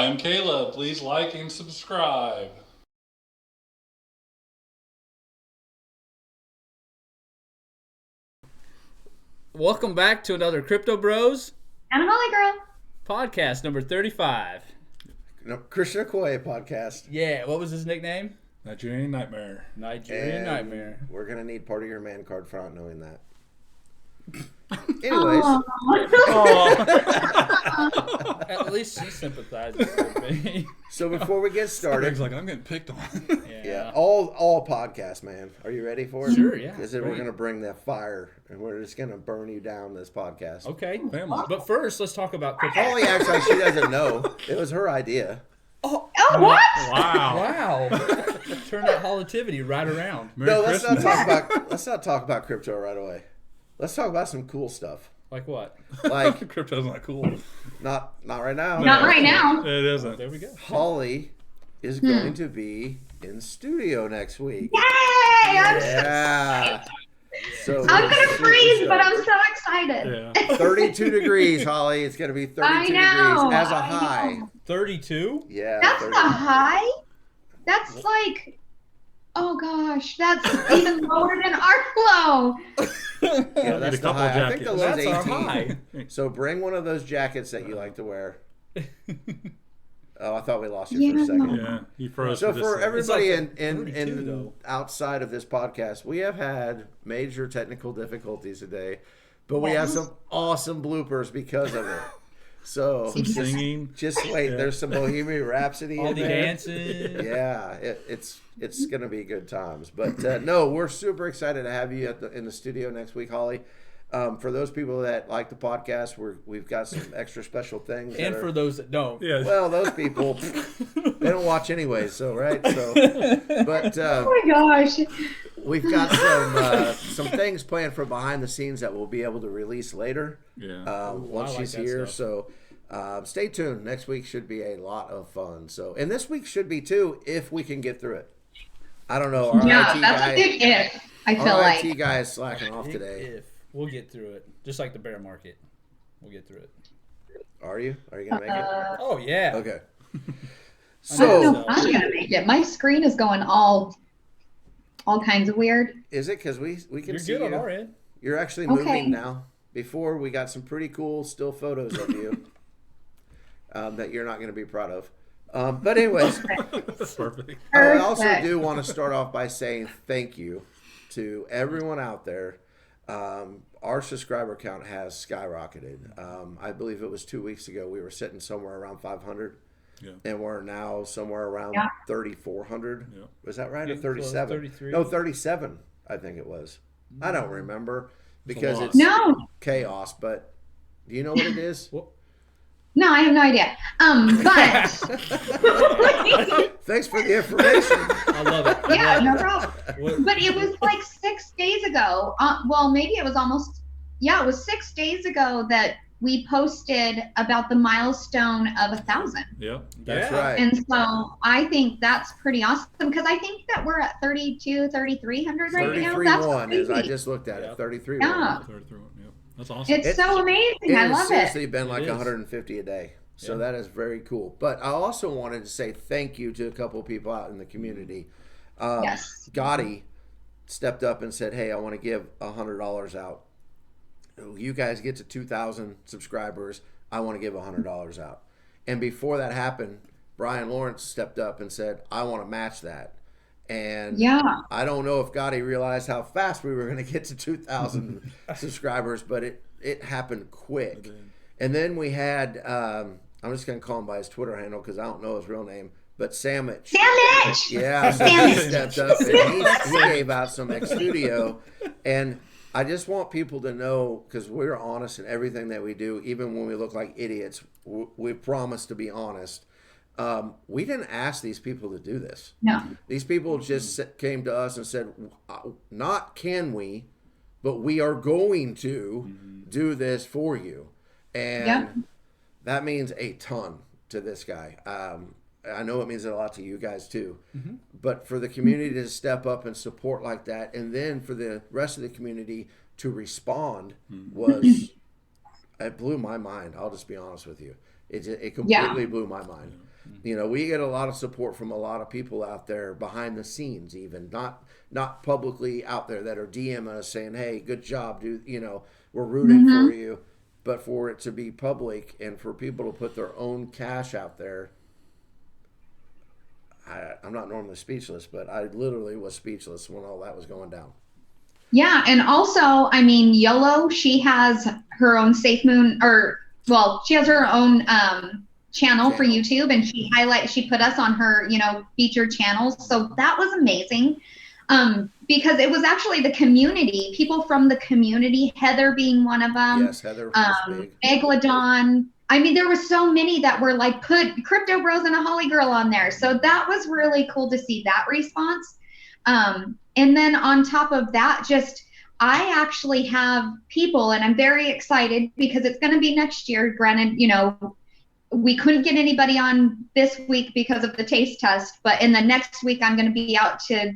I'm Caleb. Please like and subscribe. Welcome back to another Crypto Bros And a Holly Girl. podcast number 35. No, Krishna Koye podcast. Yeah, what was his nickname? Nigerian Nightmare. Nigerian Nightmare. We're going to need part of your man card for not knowing that. Anyways. At least she sympathizes with me. So before we get started. Greg's like, I'm getting picked on. Yeah, all podcasts, man. Are you ready for it? Sure, yeah. Because we're going to bring that fire and we're just going to burn you down this podcast. Okay. Family. But first, let's talk about crypto. Holly acts like she doesn't know. It was her idea. Oh, what? Wow. Wow. Turned that Hollitivity right around. Merry No, Christmas. let's not talk about crypto right away. Let's talk about some cool stuff. Like what? Like Crypto's not cool. not right now. Not right now. It isn't. There we go. Holly is going to be in studio next week. Yay! Yeah. So I'm we're gonna super freeze, but I'm stoked. so excited. Yeah. 32 degrees, Holly. It's going to be 32 I know, degrees as a I high. know. 32? Yeah. That's 30. the high? That's like, oh gosh, that's even lower than our low. Yeah, that's a the couple high. I think the jackets. low's That's our 18. high. So bring one of those jackets that you like to wear. Oh, I thought we lost you for a Yeah. second. Yeah. He froze So for just for a second. everybody It's like in 32 though. outside of this podcast, we have had major technical difficulties today, but we have some awesome bloopers because of it. So Some singing. just wait, Yeah. there's some Bohemian Rhapsody All in the there. dancing. Yeah, it's gonna be good times. But no, we're super excited to have you in the studio next week, Holly. For those people that like the podcast, we've got some extra special things. And for those that don't. Yeah. well, those people they don't watch anyways, so right. So, but Oh my gosh. we've got some things planned for behind the scenes that we'll be able to release later. Yeah. Once I like she's that here. stuff. So stay tuned. Next week should be a lot of fun. So, and this week should be too, if we can get through it. I don't know. Our Yeah, IT that's guy, a big if, I feel our like. IT guy is slacking off Big today. If. We'll get through it. Just like the bear market. We'll get through it. Are you? Are you gonna make it? Oh, yeah. Okay. I don't So, know if I'm gonna make it. My screen is going all kinds of weird. is it because we can You're see good on you? our end. You're actually Okay. moving now. Before we got some pretty cool still photos of you that you're not going to be proud of. But anyways, That's perfect. I also Perfect. do want to start off by saying thank you to everyone out there. Our subscriber count has skyrocketed. I believe it was 2 weeks ago we were sitting somewhere around 500. Yeah. And we're now somewhere around Yeah. 3,400. Yeah. Was that right? Or Getting close, 37? 33. No, 37, I think it was. I don't remember because lot. it's No, chaos, but do you know what it is? Well, no, I have no idea. But Thanks for the information. I love it. yeah, no problem. What- But it was like 6 days ago. Well, maybe it was almost, yeah, it was 6 days ago that we posted about the milestone of 1,000. Yeah. That's Yeah. right. And so I think that's pretty awesome because I think that we're at 3,300 right now. 33-1 That's is, I crazy. just looked at Yeah. it, 33-1. Yeah. 33. Yeah. That's awesome. It's so amazing. It I has love it. seriously been like It is. 150 a day. So Yeah. that is very cool. But I also wanted to say thank you to a couple of people out in the community. Yes. Gotti stepped up and said, hey, I want to give $100 out. You guys get to 2,000 subscribers. I want to give $100 out. And before that happened, Brian Lawrence stepped up and said, I want to match that. And Yeah. I don't know if Gotti realized how fast we were going to get to 2,000 subscribers, but it happened quick. And then we had, I'm just going to call him by his Twitter handle because I don't know his real name, but Sandwich. Sandwich! Yeah, so he stepped up and he gave out some X Studio. And I just want people to know, because we're honest in everything that we do, even when we look like idiots, we promise to be honest. We didn't ask these people to do this. No. These people just came to us and said, not can we, but we are going to do this for you. And Yep. that means a ton to this guy. I know it means a lot to you guys too. But for the community to step up and support like that, and then for the rest of the community to respond was, it blew my mind. I'll just be honest with you. It completely blew my mind. You know, we get a lot of support from a lot of people out there behind the scenes, even not publicly out there, that are DMing us saying, "Hey, good job, dude. You know, we're rooting for you." But for it to be public and for people to put their own cash out there, I'm not normally speechless, but I literally was speechless when all that was going down. Yeah, and also, I mean, YOLO, she has her own Safemoon, she has her own channel for YouTube, and she put us on her, featured channels. So that was amazing, because it was actually the community, people from the community, Heather being one of them. Yes, Heather was big. Megalodon. I mean, there were so many that were like, put Crypto Bros and a Holly Girl on there. So that was really cool to see that response. And then on top of that, I actually have people, and I'm very excited because it's going to be next year. Granted, we couldn't get anybody on this week because of the taste test, but in the next week, I'm going to be out to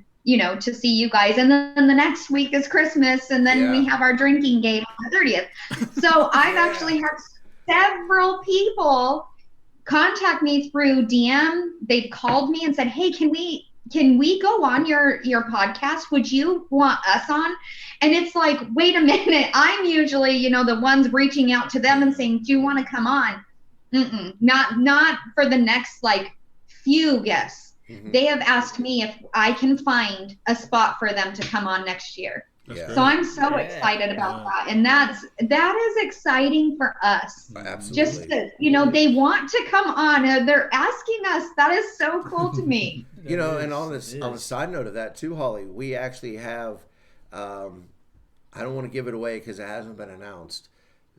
see you guys. And then the next week is Christmas, and then we have our drinking game on the 30th. So I've actually had several people contact me through DM. They've called me and said, "Hey, can we go on your podcast? Would you want us on?" And it's like, wait a minute. I'm usually, the ones reaching out to them and saying, "Do you want to come on?" Not for the next few guests. They have asked me if I can find a spot for them to come on next year. So I'm so excited about that. And that is exciting for us. Absolutely. Just that, they want to come on. They're asking us. That is so cool to me. And on the side note of that too, Holly, we actually have, I don't want to give it away because it hasn't been announced.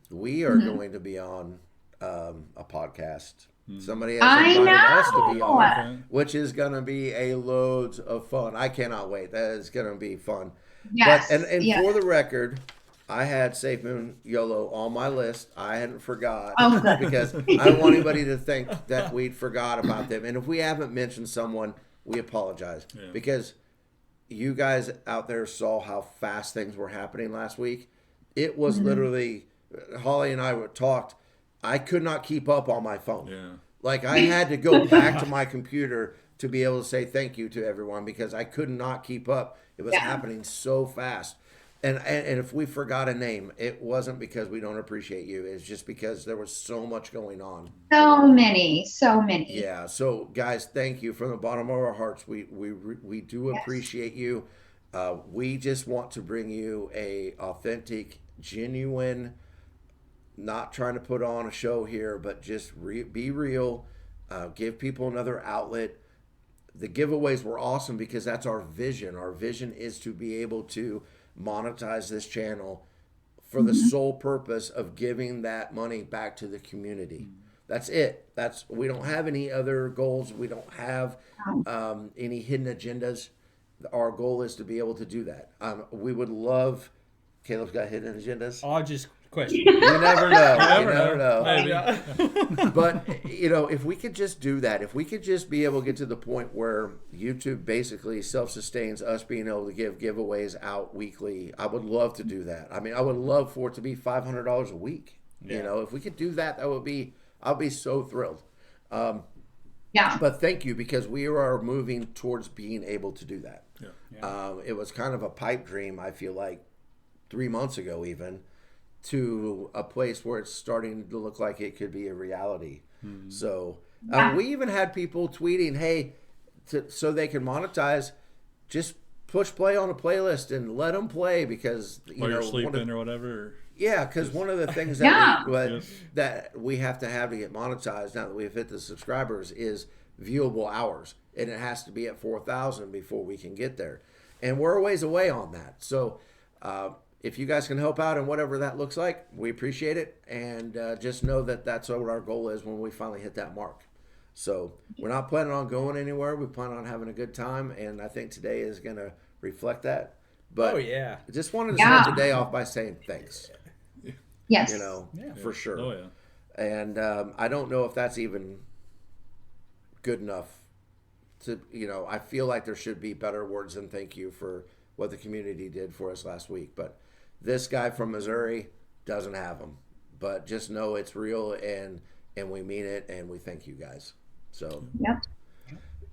We are going to be on a podcast. Somebody has invited us to be on, which is going to be a loads of fun. I cannot wait. That is going to be fun. Yes. But, and for the record, I had Safemoon YOLO on my list. I hadn't forgot because I don't want anybody to think that we'd forgot about them. And if we haven't mentioned someone, we apologize because you guys out there saw how fast things were happening last week. It was literally, Holly and I talked. I could not keep up on my phone. Yeah. Like I had to go back to my computer to be able to say thank you to everyone because I could not keep up. It was happening so fast. And if we forgot a name, it wasn't because we don't appreciate you. It's just because there was so much going on. So many. Yeah. So guys, thank you from the bottom of our hearts. We do appreciate you. We just want to bring you a authentic, genuine, not trying to put on a show here, but just be real. Give people another outlet. The giveaways were awesome because that's our vision. Our vision is to be able to monetize this channel for the sole purpose of giving that money back to the community. That's it. We don't have any other goals. We don't have any hidden agendas. Our goal is to be able to do that. We would love. Caleb's got hidden agendas. I'll just question. You never know. You never know. Maybe. But, if we could just do that, if we could just be able to get to the point where YouTube basically self-sustains us being able to give giveaways out weekly, I would love to do that. I mean, I would love for it to be $500 a week. Yeah. If we could do that, I'll be so thrilled. Yeah. But thank you because we are moving towards being able to do that. Yeah. It was kind of a pipe dream, I feel like, 3 months ago even, to a place where it's starting to look like it could be a reality. So we even had people tweeting, "Hey, so they can monetize, just push play on a playlist and let them play because While you're sleeping or whatever." Yeah, because one of the things that that we have to get monetized now that we've hit the subscribers is viewable hours, and it has to be at 4,000 before we can get there, and we're a ways away on that. So if you guys can help out in whatever that looks like, we appreciate it, and just know that that's what our goal is when we finally hit that mark. So we're not planning on going anywhere. We plan on having a good time, and I think today is going to reflect that. But I just wanted to start the day off by saying thanks. Yes. For sure. Oh, yeah. And I don't know if that's even good enough to, I feel like there should be better words than thank you for what the community did for us last week. But this guy from Missouri doesn't have them. But just know it's real, and and we mean it, and we thank you guys. So, Yep.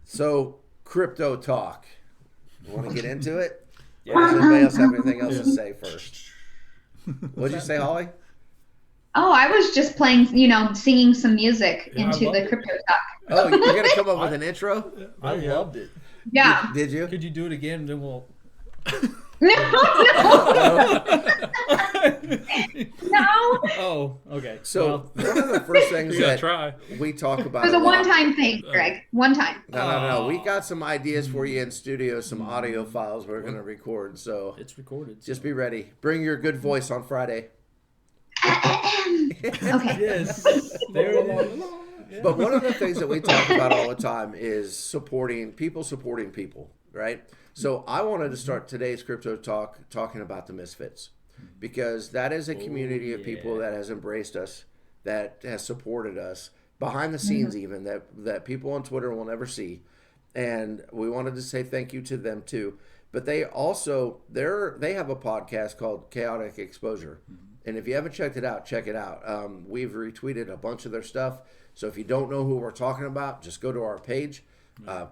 so crypto talk. Want to get into it? Yeah. Does anybody else have anything else to say first? What'd you say, Holly? Oh, I was just playing, singing some music Yeah, I into loved the it. crypto talk. Oh, you're gonna come up with an intro? I loved it. Yeah. Did you? Could you do it again? Then we'll. No, no. Oh, okay. So Well, one of the first things You gotta that try. we talk about It was a lot- one-time thing, Greg. One time. No. We got some ideas for you in studio, some audio files we're gonna record. So it's recorded. just be ready. Bring your good voice on Friday. Okay. Yes. There it is. Yeah. But one of the things that we talk about all the time is supporting people, right? So I wanted to start today's crypto talk talking about the Misfits, because that is a community of people that has embraced us, that has supported us behind the scenes, even that people on Twitter will never see. And we wanted to say thank you to them too. But they also they have a podcast called Chaotic Exposure. And if you haven't checked it out, check it out. We've retweeted a bunch of their stuff. So if you don't know who we're talking about, just go to our page,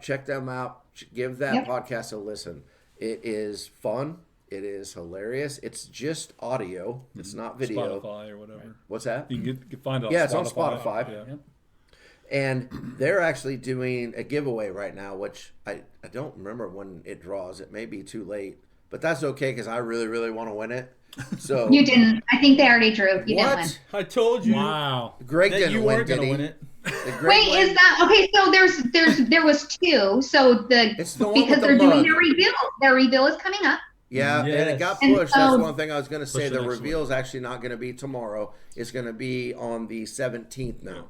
check them out, give that podcast a listen. It is fun. It is hilarious. It's just audio. It's not video. Spotify or whatever. What's that? You can find it on Yeah, Spotify. it's on Spotify. Yeah. Yep. And they're actually doing a giveaway right now, which I don't remember when it draws. It may be too late, but that's okay because I really, really want to win it. So You didn't. I think they already drew. You didn't win. what? I told you Wow. Greg that didn't you win, weren't did going to he? win it. Did Greg Wait, win? is that okay? So there was two. So It's the one with because the they're doing mug. their reveal. Their reveal is coming up. Yeah, and it Yes. got And pushed. so- That's one thing I was going to say. Push it The next reveal is actually not going to be tomorrow. It's going to be on the 17th now.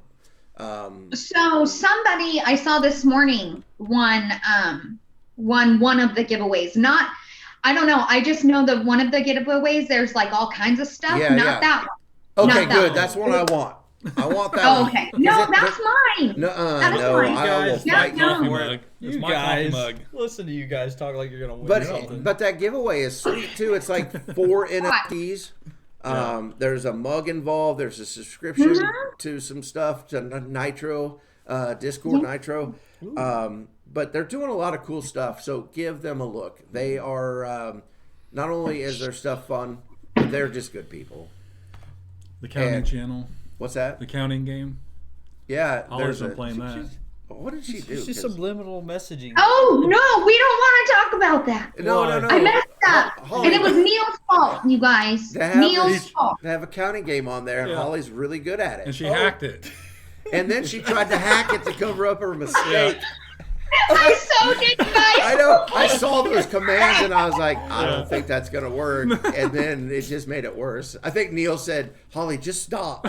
So somebody I saw this morning won one of the giveaways. Not, I don't know. I just know that one of the giveaways there's like all kinds of stuff. Yeah, not yeah. that one. Okay, Not that good. one. That's one I want. I want that Oh, one. okay. 'Cause No, it- that's mine. No, That is no, mine. I will Guys, Yeah, fight no. you Coffee for it. mug. It's You my coffee guys, mug. listen to you guys talk like you're going to win something. But that giveaway is sweet too. It's like 4 NFTs. There's a mug involved. There's a subscription to some stuff to Nitro, Discord Nitro. But they're doing a lot of cool stuff. So give them a look. They are not only is their stuff fun, but they're just good people. The counting And- channel. What's that? The counting game. Yeah, Always there's been a. playing that. What did she do? It's just 'Cause- subliminal messaging. Oh no, we don't want to talk about that. No. I messed up, Holly, and it was Neil's fault, you guys. They have Neil's these- fault. They have a counting game on there, and Yeah. Holly's really good at And it. she hacked it. And then she tried to hack it to cover up her mistake. I so did, guys. I know. I saw those commands and I was like, I don't think that's gonna work. And then it just made it worse. I think Neil said, "Holly, just stop."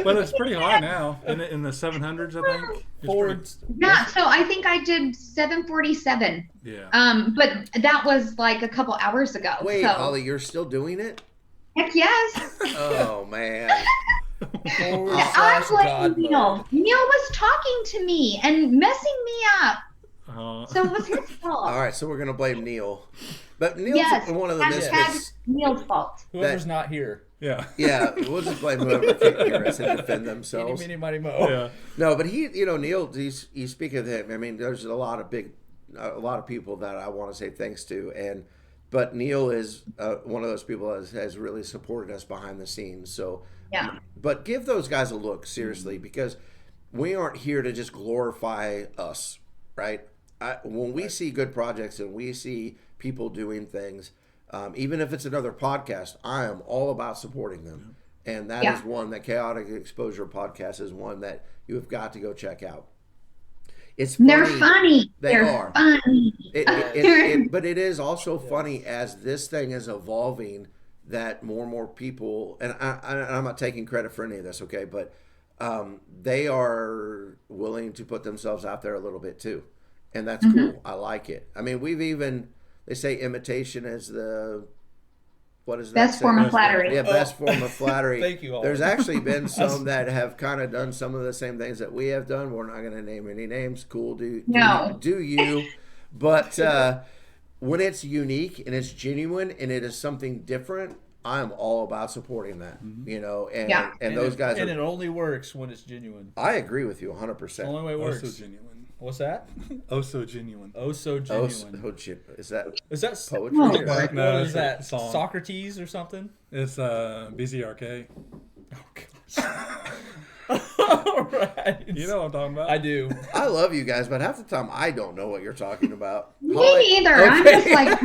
But it's pretty high now. In the 700s, I think. It's Forwards. Yeah, so I think I did 747. pretty- yeah. But that was like a couple hours ago. Wait, so. Holly, you're still doing it? Heck yes. Oh man. Forward I slash blame God Neil. mode. Neil was talking to me and messing me up. So it was his fault. All right, so we're gonna blame Neil. But Neil's Yes. one of the Hashtag misfits. Neil's fault. Whoever's not here. yeah. Yeah, we'll just blame whoever can't hear us and defend Eeny, themselves. meeny, miny, mo. Yeah. No, but Neil, you speak of him. I mean, there's a lot of people that I want to say thanks to, but Neil is one of those people that has really supported us behind the scenes. So, Yeah. but give those guys a look seriously, because we aren't here to just glorify us, right? When we see good projects and we see people doing things, even if it's another podcast, I am all about supporting them. And that is one, that Chaotic Exposure podcast is one that you have got to go check out. It's funny. They're funny. They They're are. funny. But it is also funny as this thing is evolving, that more and more people, and I'm not taking credit for any of this, okay, but they are willing to put themselves out there a little bit too. And that's cool. I like it. I mean, they say imitation is the, what is that? Best form of flattery. Yeah, best form of flattery. Thank you all. There's actually been some that have kind of done some of the same things that we have done. We're not going to name any names. Cool, do you? But when it's unique and it's genuine and it is something different, I'm all about supporting that. You know, and Yeah. and those guys and are. it only works when it's genuine. I agree with you It's the 100%. only way it Oh, works. so genuine. What's that? Oh, so genuine. Oh, so Oh, genuine. is that Is that poetry? Oh, or- Lord. No, what it's is a that? song. Socrates or something? It's BZRK. Oh gosh. All right. You know what I'm talking about? I do. I love you guys, but half the time I don't know what you're talking about. Me Holly- neither. I'm just like,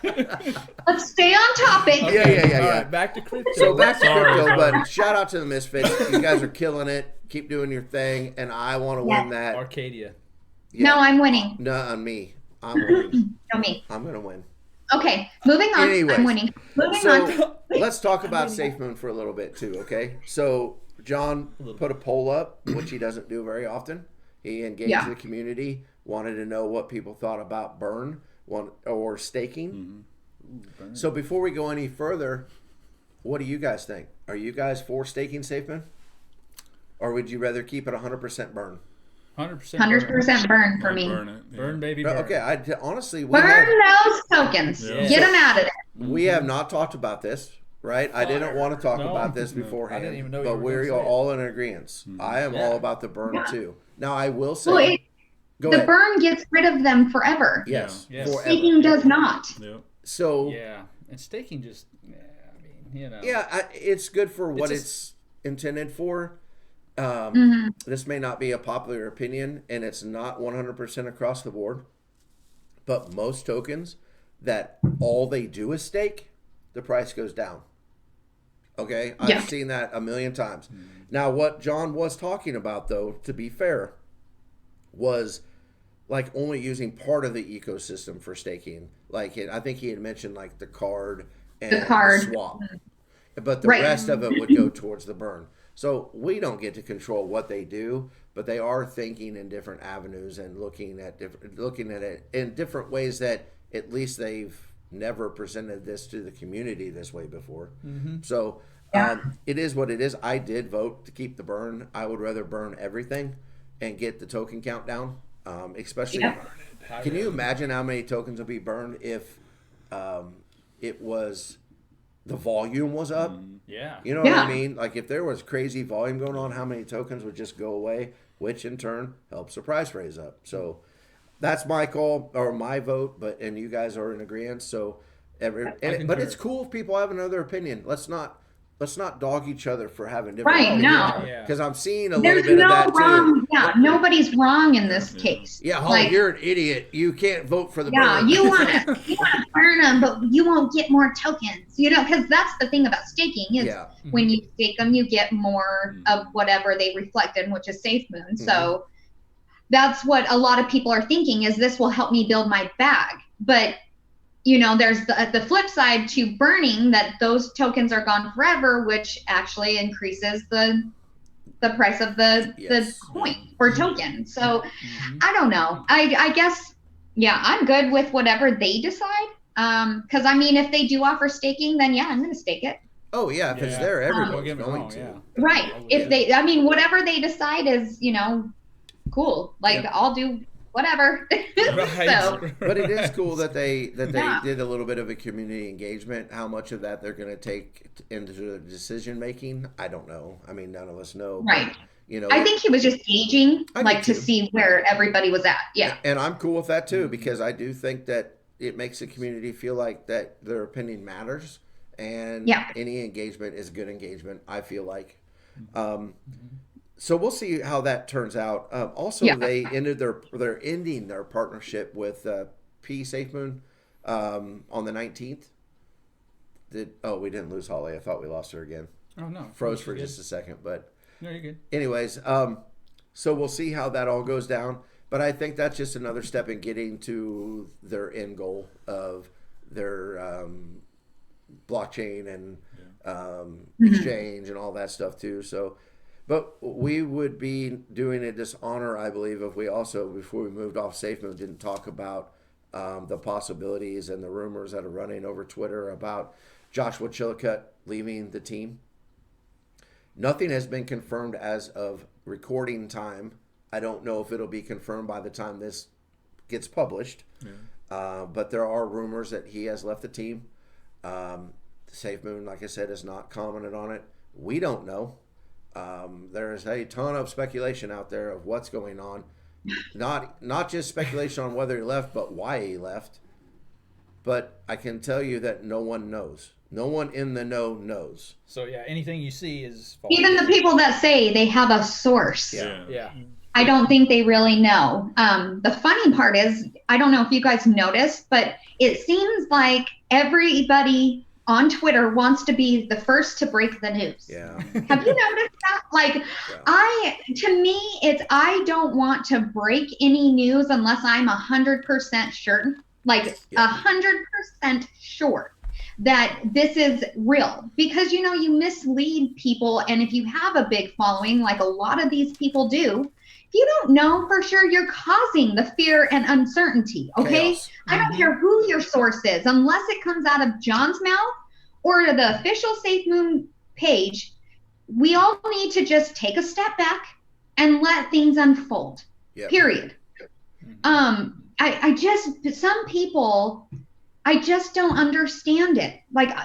guys, let's stay on topic. Yeah. All right, back to crypto. So back to Sorry, crypto, sorry. but shout out to the Misfits. You guys are killing it. Keep doing your thing, and I want to Yes. win that. Arcadia. Yeah. No, I'm winning. No, on me. I'm winning. Show me. I'm gonna win. Okay, moving on. Anyways, I'm winning. Moving So on. let's talk about Safemoon for a little bit too, okay? So John put a poll up, which he doesn't do very often. He engaged the community, wanted to know what people thought about burn or staking. So before we go any further, what do you guys think? Are you guys for staking Safemoon? Or would you rather keep it 100% burn? 100%. 100% burn for me. Burn it. Yeah. Burn, baby, burn. Okay, honestly, Burn those tokens. Yeah. Get them out of there. we have not talked about this, right? I didn't want to talk No. about this No. beforehand, I didn't even know you but were we gonna are say it. all in agreement. I am Yeah. all about the burn too. Now, I will say, Well, go the ahead. burn gets rid of them forever. Yes, Yeah. forever. Staking does not. Yep. So, Yeah. And staking just, I mean, it's good for what It's it's intended for. This may not be a popular opinion, and it's not 100% across the board, but most tokens that all they do is stake, the price goes down. Okay? I've Yeah. seen that a million times. Now, what John was talking about, though, to be fair, was like only using part of the ecosystem for staking. Like, I think he had mentioned like the card and The card. swap. But the Right. rest of it would go towards the burn. So we don't get to control what they do, but they are thinking in different avenues and looking at it in different ways that at least they've never presented this to the community this way before. So it is what it is. I did vote to keep the burn. I would rather burn everything and get the token count down. Especially, can you imagine how many tokens would be burned if it was the volume was up? Yeah. You know what I Yeah. mean? Like if there was crazy volume going on, how many tokens would just go away, which in turn helps the price raise up. So that's my call or my vote, and you guys are in agreement. So but concur. it's cool if people have another opinion. Let's not dog each other for having different Right, no. opinions. Yeah. Because I'm seeing a There's little bit of no that too. wrong. Yeah, nobody's wrong in this case. Yeah, Holly, Like, you're an idiot. You can't vote for the yeah, burn. you want to burn them, but you won't get more tokens. You know, because that's the thing about staking is Yeah. when you stake them, you get more of whatever they reflect in, which is Safemoon. So that's what a lot of people are thinking is this will help me build my bag. But you know, there's the flip side to burning that those tokens are gone forever, which actually increases the price of the coin or token. So I don't know. I guess, yeah, I'm good with whatever they decide. Because I mean, if they do offer staking, then yeah, I'm going to stake it. Oh yeah, if it's Yeah. there, Don't everybody's get me going wrong, to. yeah. Right. If they, I mean, whatever they decide is, you know, cool. Like I'll do whatever. Right. So But it is cool that they Yeah. did a little bit of a community engagement. How much of that they're going to take into the decision making, I don't know. I mean, none of us know. but, Right. you know, I think he was just gauging, I like, do to too. see where everybody was at. Yeah. and I'm cool with that too because I do think that it makes the community feel like that their opinion matters, and Yeah. any engagement is good engagement. I feel like. So we'll see how that turns out. Also, Yeah. they're ending their partnership with Safemoon on the 19th. We didn't lose Holly. I thought we lost her again. Oh, no. Froze for You're just a second, but good. No, you're good. anyways, so we'll see how that all goes down. But I think that's just another step in getting to their end goal of their blockchain and exchange and all that stuff too. So, but we would be doing a dishonor, I believe, if we also, before we moved off Safemoon, didn't talk about the possibilities and the rumors that are running over Twitter about Joshua Chillicott leaving the team. Nothing has been confirmed as of recording time. I don't know if it'll be confirmed by the time this gets published. But there are rumors that he has left the team. Safemoon, like I said, has not commented on it. We don't know. There is a ton of speculation out there of what's going on. Not just speculation on whether he left, but why he left. But I can tell you that no one knows. No one in the know knows. So yeah, anything you see is false. Even the people that say they have a source. Yeah. I don't think they really know. The funny part is, I don't know if you guys noticed, but it seems like everybody on Twitter wants to be the first to break the news. Yeah. Have you noticed that? Like, to me, it's, I don't want to break any news unless I'm 100% sure, like 100% sure that this is real, because you know, you mislead people, and if you have a big following like a lot of these people do, if you don't know for sure, you're causing the fear and uncertainty. Okay. Chaos. I don't care who your source is, unless it comes out of John's mouth or the official Safemoon page. We all need to just take a step back and let things unfold. Period. I just, some people, I just don't understand it. Like,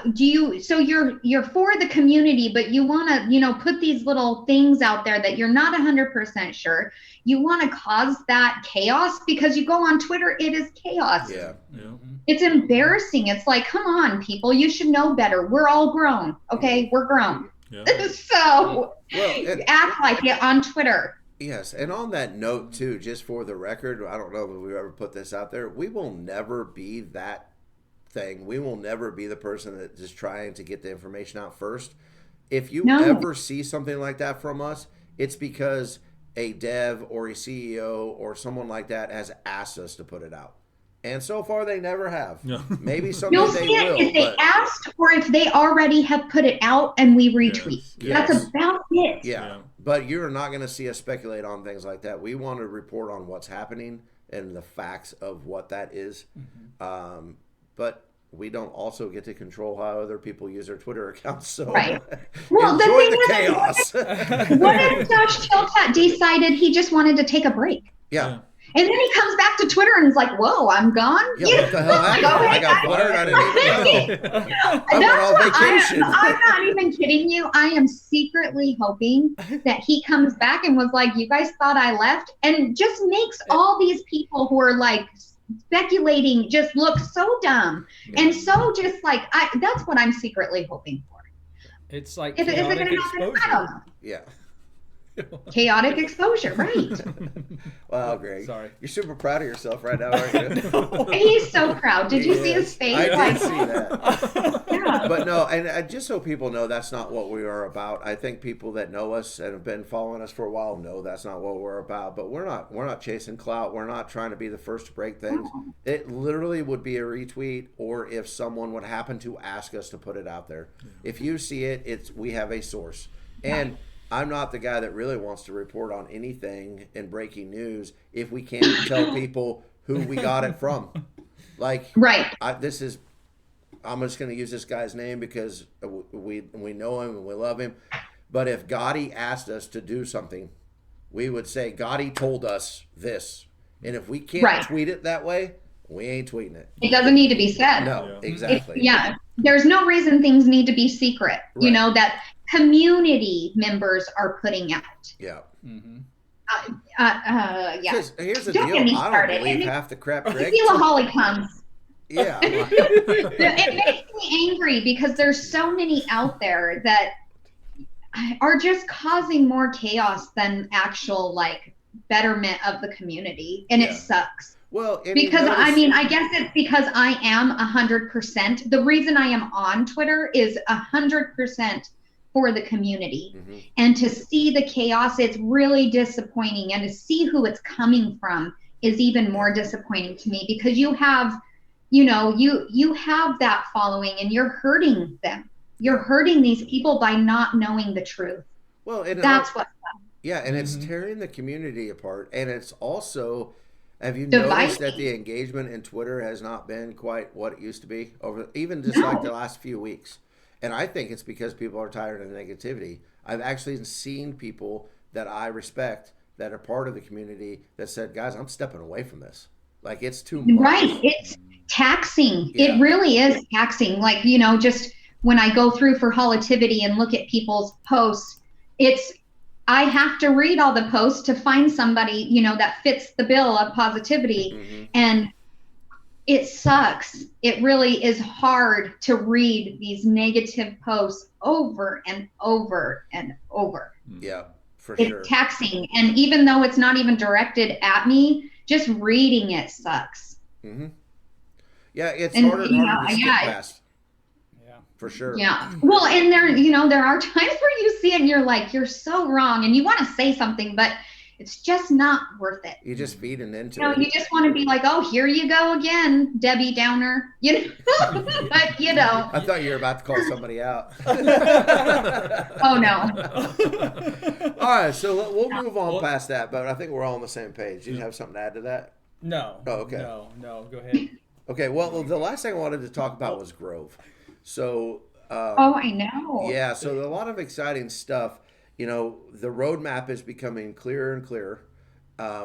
so you're for the community, but you want to, you know, put these little things out there that you're not 100% sure. You want to cause that chaos because you go on Twitter, it is chaos. Yeah. It's embarrassing. It's like, come on, people, you should know better. We're all grown. Okay. We're grown. So act like it on Twitter. Yes, and on that note too, just for the record, I don't know if we ever put this out there, we will never be that thing. We will never be the person that is trying to get the information out first. If you ever see something like that from us, it's because a dev or a CEO or someone like that has asked us to put it out. And so far they never have. Maybe someday You'll they see it will. if they asked, or if they already have put it out and we retweet. That's about it. Yeah. But you're not going to see us speculate on things like that. We want to report on what's happening and the facts of what that is. But we don't also get to control how other people use their Twitter accounts. So well, enjoy the chaos. What if Josh Chilcott decided he just wanted to take break? Yeah. And then he comes back to Twitter and is like, whoa, I'm gone? Yeah, what the hell happened? I got fired. I didn't even know. I went on vacation. I'm not even kidding you. I am secretly hoping that he comes back and was like, you guys thought I left? And just makes all these people who are like speculating just look so dumb. And so just like, that's what I'm secretly hoping for. It's like is it going to happen? I don't know. Yeah. Chaotic exposure, right? Wow, Greg. Sorry. You're super proud of yourself right now, aren't you? He's so proud. Did you see his face? I did see that. Yeah. But no, and just so people know, that's not what we are about. I think people that know us and have been following us for a while know that's not what we're about. But we're not chasing clout. We're not trying to be the first to break things. It literally would be a retweet, or if someone would happen to ask us to put it out there. If you see it, we have a source. And I'm not the guy that really wants to report on anything in breaking news if we can't tell people who we got it from. Like, I'm just going to use this guy's name because we know him and we love him. But if Gotti asked us to do something, we would say, Gotti told us this. And if we can't tweet it that way, we ain't tweeting it. It doesn't need to be said. No, exactly. There's no reason things need to be secret. You know, that community members are putting out. Yeah. Because here's the deal. I don't believe half the crap Greg. Tequila Holly comes. Yeah. It makes me angry because there's so many out there that are just causing more chaos than actual like betterment of the community, and it sucks. Well, because I mean, I guess it's because I am 100%. The reason I am on Twitter is 100% for the community. And to see the chaos, it's really disappointing. And to see who it's coming from is even more disappointing to me, because you have, you know, you have that following and you're hurting them. You're hurting these people by not knowing the truth. Well, and that's what. Yeah, and it's tearing the community apart. And it's also, have you noticed that the engagement in Twitter has not been quite what it used to be over even just like the last few weeks? And I think it's because people are tired of negativity. I've actually seen people that I respect that are part of the community that said, guys, I'm stepping away from this. Like, it's too much. Right. It's taxing. It really is taxing. Like, you know, just when I go through for Hollitivity and look at people's posts, I have to read all the posts to find somebody, that fits the bill of positivity. Mm-hmm. And it sucks. It really is hard to read these negative posts over and over and over. Yeah, for it's sure. It's taxing. And even though it's not even directed at me, just reading it sucks. Mm-hmm. Yeah, it's harder and harder to skip past. For sure. Yeah. Well, and there are times where you see it and you're like, you're so wrong. And you want to say something, but it's just not worth it. You just feeding into it. You just want to be like, oh, here you go again, Debbie Downer. But I thought you were about to call somebody out. Oh, no. All right, so we'll move on past that, but I think we're all on the same page. Do you have something to add to that? No. Oh, okay. No, go ahead. Okay, well, the last thing I wanted to talk about was Grove. So, I know. Yeah, so a lot of exciting stuff. The roadmap is becoming clearer and clearer.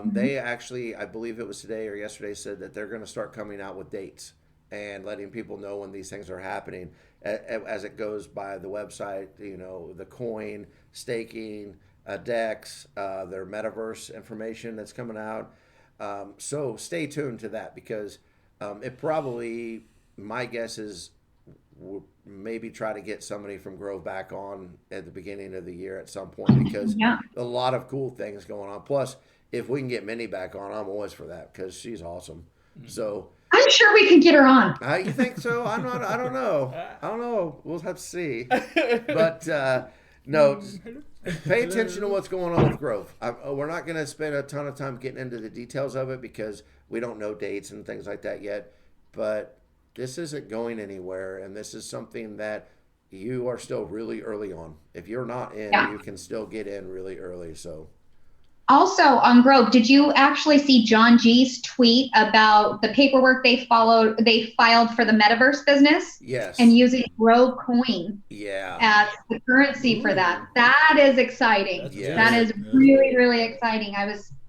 They actually, I believe it was today or yesterday, said that they're going to start coming out with dates and letting people know when these things are happening as it goes by the website, the coin, staking, DEX, their metaverse information that's coming out. So stay tuned to that because it probably, my guess is, we'll maybe try to get somebody from Grove back on at the beginning of the year at some point because a lot of cool things going on. Plus, if we can get Minnie back on, I'm always for that because she's awesome. So I'm sure we can get her on. You think so? I don't know. We'll have to see. But no, pay attention to what's going on with Grove. We're not going to spend a ton of time getting into the details of it because we don't know dates and things like that yet. But this isn't going anywhere, and this is something that you are still really early on. If you're not in, you can still get in really early. So, also on Grove, did you actually see John G's tweet about the paperwork they filed for the metaverse business? Yes. And using Grove coin as the currency for that. That is exciting. That is really, really exciting.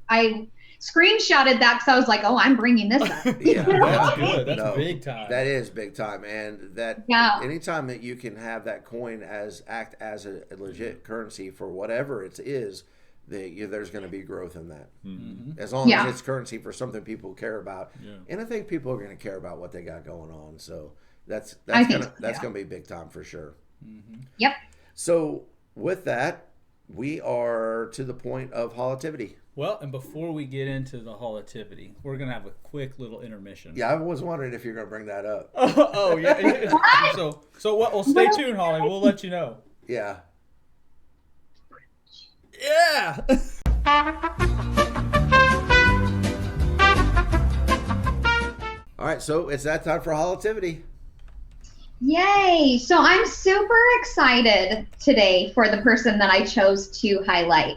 I screenshotted that because I was like, oh, I'm bringing this up. That's good. That's big time. That is big time. And that anytime that you can have that coin act as a legit currency for whatever it is, there's going to be growth in that. Mm-hmm. As long as it's currency for something people care about. Yeah. And I think people are going to care about what they got going on. So that's going to be big time for sure. Mm-hmm. Yep. So with that, we are to the point of Hollitivity. Well, and before we get into the Hollitivity, we're going to have a quick little intermission. Yeah, I was wondering if you're going to bring that up. Oh yeah. So what? Well, stay tuned, Holly. We'll let you know. Yeah. Yeah. All right, so it's that time for Hollitivity. Yay! So I'm super excited today for the person that I chose to highlight.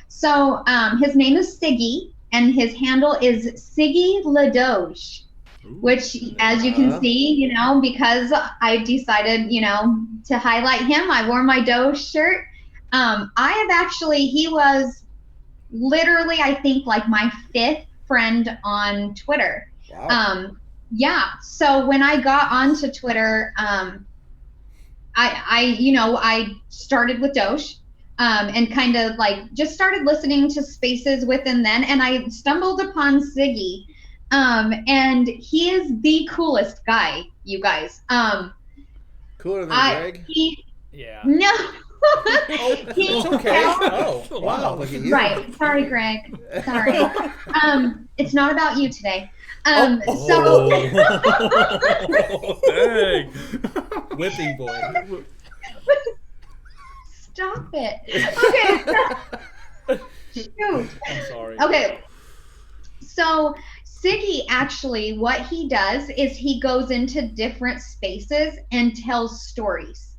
So his name is Siggy, and his handle is Siggy LaDoge, which, as you can see, because I decided, to highlight him, I wore my Doge shirt. He was literally, I think, like my 5th friend on Twitter. Wow. So when I got onto Twitter, I started with Doge. And kind of just started listening to spaces within then, and I stumbled upon Siggy, and he is the coolest guy, you guys. Cooler than Greg? No. It's okay. Oh, wow. Look at you. Right. Sorry, Greg. Sorry. It's not about you today. Dang. Whipping boy. Stop it. Okay. Shoot. I'm sorry. Okay. So Siggy, actually, what he does is he goes into different spaces and tells stories.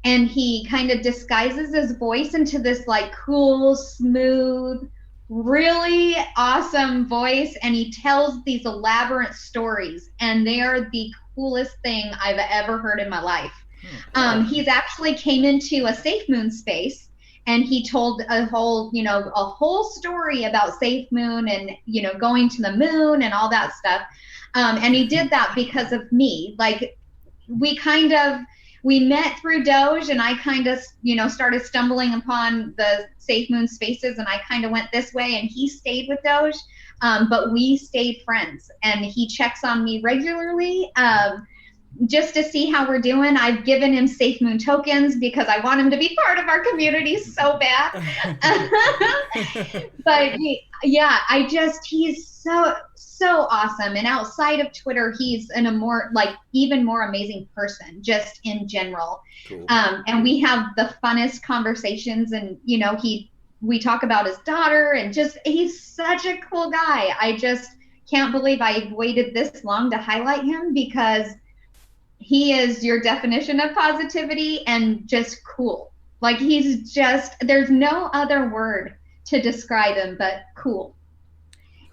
And he kind of disguises his voice into this cool, smooth, really awesome voice. And he tells these elaborate stories. And they are the coolest thing I've ever heard in my life. He's actually came into a Safemoon space, and he told a whole story about Safemoon and, going to the moon and all that stuff. And he did that because of me. We kind of, we met through Doge, and I kind of, started stumbling upon the Safemoon spaces, and I kind of went this way, and he stayed with Doge, but we stayed friends, and he checks on me regularly. Just to see how we're doing. I've given him Safemoon tokens because I want him to be part of our community so bad. But yeah, he's so awesome. And outside of Twitter, he's even more amazing person, just in general. Cool. And we have the funnest conversations, and we talk about his daughter, and he's such a cool guy. I just can't believe I waited this long to highlight him, because he is your definition of positivity and just cool. Like, there's no other word to describe him but cool.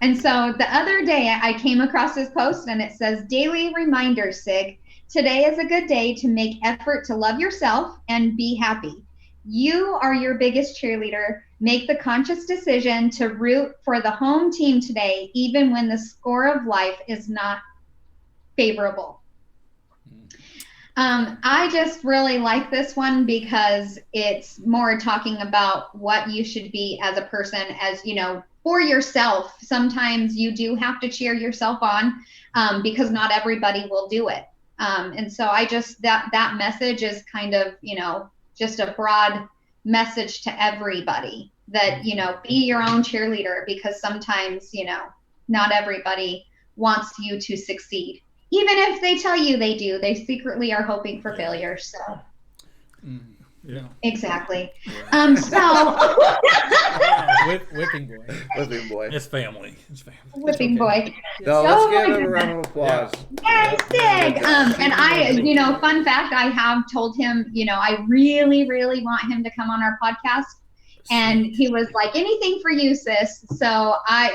And so the other day I came across his post, and it says, daily reminder, Sig, today is a good day to make effort to love yourself and be happy. You are your biggest cheerleader. Make the conscious decision to root for the home team today, even when the score of life is not favorable. I just really like this one because it's more talking about what you should be as a person, as for yourself. Sometimes you do have to cheer yourself on, because not everybody will do it. And so I just, that message is kind of, just a broad message to everybody that, be your own cheerleader, because sometimes, not everybody wants you to succeed. Even if they tell you they do, they secretly are hoping for failure. So, yeah, exactly. Yeah. Whipping boy. Whipping boy. It's family. Whipping boy. No, let's give him a round of applause. Yes, Sig. And I, fun fact, I have told him, I really, really want him to come on our podcast. And he was like, anything for you, sis. So I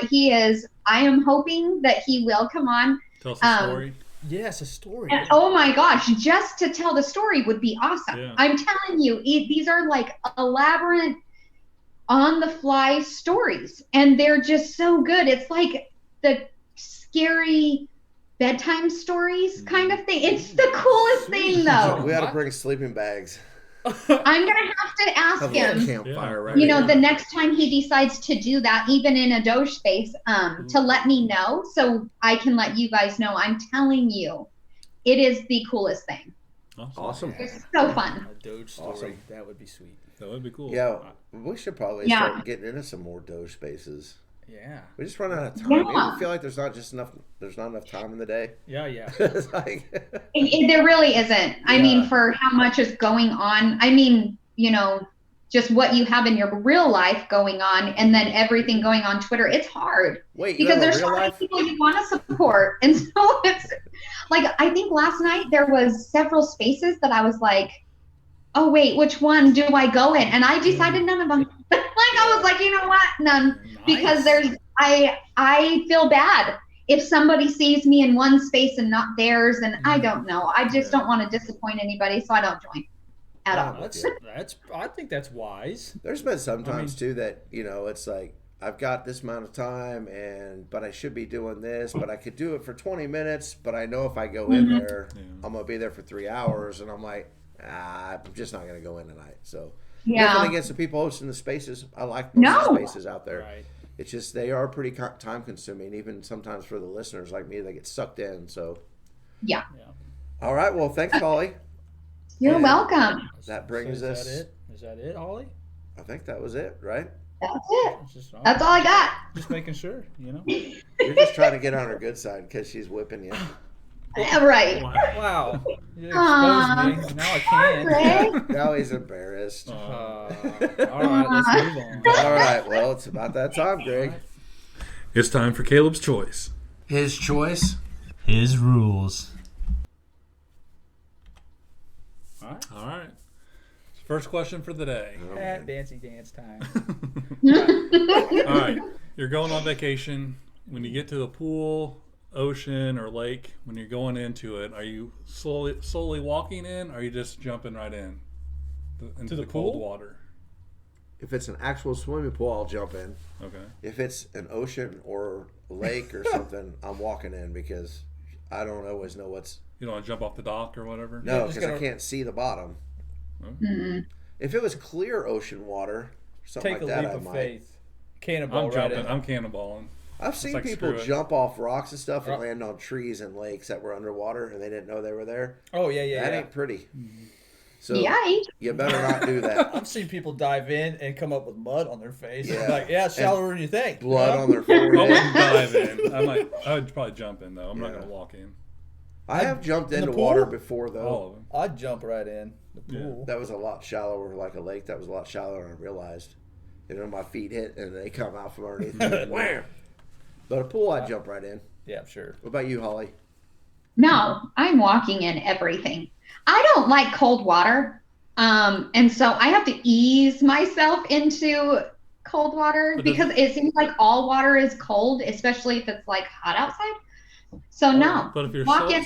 am hoping that he will come on. Tell us a story. Yes, a story. And, oh my gosh, just to tell the story would be awesome. Yeah. I'm telling you, these are like elaborate, on-the-fly stories, and they're just so good. It's like the scary bedtime stories kind of thing. It's the coolest thing, though. We ought to bring sleeping bags. I'm going to have to ask Have a him. campfire, right? The next time he decides to do that, even in a Doge space, to let me know so I can let you guys know. I'm telling you, it is the coolest thing. Awesome. It's so fun. A Doge story. Awesome. That would be sweet. That would be cool. Yeah, we should probably start getting into some more Doge spaces. Yeah. We just run out of time. Yeah. I feel like there's not enough time in the day. Yeah. It's like There really isn't. I mean, for how much is going on. I mean, just what you have in your real life going on, and then everything going on Twitter. It's hard. Wait, because there's so many people you want to support, and so it's like, I think last night there was several spaces that I was like, oh wait, which one do I go in? And I decided none of them. I was like, you know what? None. Nice. Because I feel bad if somebody sees me in one space and not theirs, and I don't know. I just don't want to disappoint anybody, so I don't join at all. I think that's wise. There's been sometimes too that, it's like, I've got this amount of time, but I should be doing this, but I could do it for 20 minutes, but I know if I go in there, I'm going to be there for 3 hours, and I'm like, I'm just not going to go in tonight. So nothing against the people hosting the spaces. I like most of the spaces out there. Right. It's just they are pretty time consuming, even sometimes for the listeners like me. They get sucked in. So yeah. All right. Well, thanks, Holly. You're welcome. That brings us. Is that it, Holly? I think that was it, right? That's it. That's all I got. Just making sure, You're just trying to get on her good side because she's whipping you. Right. Wow. You exposed me. Now I can't. Now he's embarrassed. All right, let's move on. All right. Well, it's about that time, Greg. It's time for Caleb's choice. His choice. His rules. All right. First question for the day. Fancy dance time. All right. You're going on vacation. When you get to the pool, ocean, or lake, when you're going into it, are you slowly walking in, or are you just jumping right into the cold water? If it's an actual swimming pool, I'll jump in. Okay. If it's an ocean or lake or something, I'm walking in because I don't always know what's You don't want to jump off the dock or whatever? No, just because I gotta- can't see the bottom. If it was clear ocean water, something Take like a that, leap I of might. faith. Cannonball right in. I'm cannonballing. I've seen like, people screw it. jump off rocks and stuff and Right. land on trees and lakes that were underwater and they didn't know they were there. Oh yeah. That ain't pretty. So Yikes. you better not do that. I've seen people dive in and come up with mud on their face. Yeah. Like, yeah, it's shallower than you think. Blood on their I forehead. wouldn't dive in. I would probably jump in though. I'm not Yeah. gonna walk in. I have jumped In the into pool? water before though. All of them. I'd jump right in the Yeah. pool. That was a lot shallower, like a lake. That was a lot shallower than I realized. My feet hit and they come out from underneath me. Wham! But a pool, I'd jump right in. Yeah, I'm sure. What about you, Holly? No, I'm walking in everything. I don't like cold water. And so I have to ease myself into cold water But because it seems like all water is cold, especially if it's like hot outside. So no, But if you're walking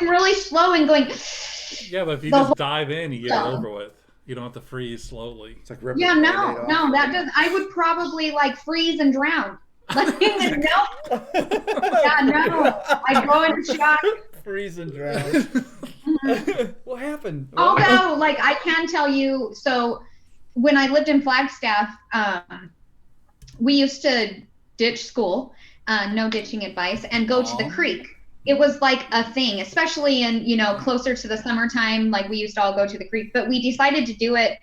really slow and going. Yeah, but if you The just dive in, you get it Yeah. over with. You don't have to freeze slowly. It's like ripping Yeah, a no, Band-Aid no, off. that does. I would probably like freeze and drown. Like, no, yeah, no. I go into shock. Freeze and drown. What happened? Although, like, I can tell you, so when I lived in Flagstaff, we used to ditch school, no ditching advice, and go to the creek. It was like a thing, especially in, closer to the summertime, like we used to all go to the creek, but we decided to do it.